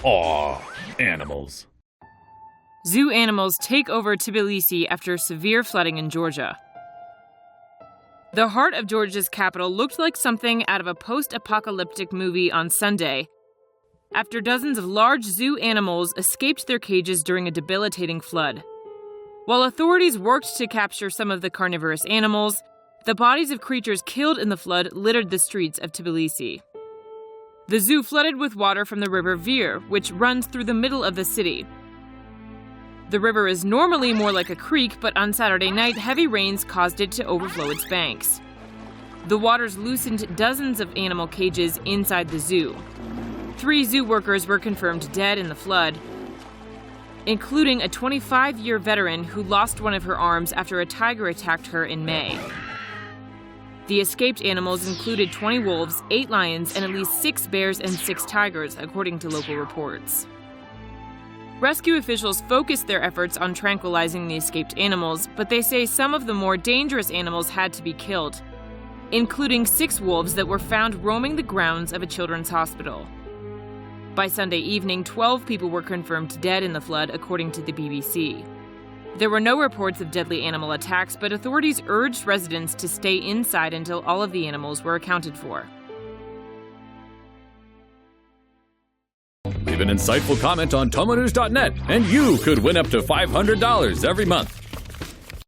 Aw, animals. Zoo animals take over Tbilisi after severe flooding in Georgia. The heart of Georgia's capital looked like something out of a post-apocalyptic movie on Sunday, after dozens of large zoo animals escaped their cages during a debilitating flood. While authorities worked to capture some of the carnivorous animals, the bodies of creatures killed in the flood littered the streets of Tbilisi. The zoo flooded with water from the River Vere, which runs through the middle of the city. The river is normally more like a creek, but on Saturday night, heavy rains caused it to overflow its banks. The waters loosened dozens of animal cages inside the zoo. 3 zoo workers were confirmed dead in the flood, including a 25-year veteran who lost one of her arms after a tiger attacked her in May. The escaped animals included 20 wolves, 8 lions, and at least 6 bears and 6 tigers, according to local reports. Rescue officials focused their efforts on tranquilizing the escaped animals, but they say some of the more dangerous animals had to be killed, including 6 wolves that were found roaming the grounds of a children's hospital. By Sunday evening, 12 people were confirmed dead in the flood, according to the BBC. There were no reports of deadly animal attacks, but authorities urged residents to stay inside until all of the animals were accounted for. Leave an insightful comment on TomoNews.net, and you could win up to $500 every month.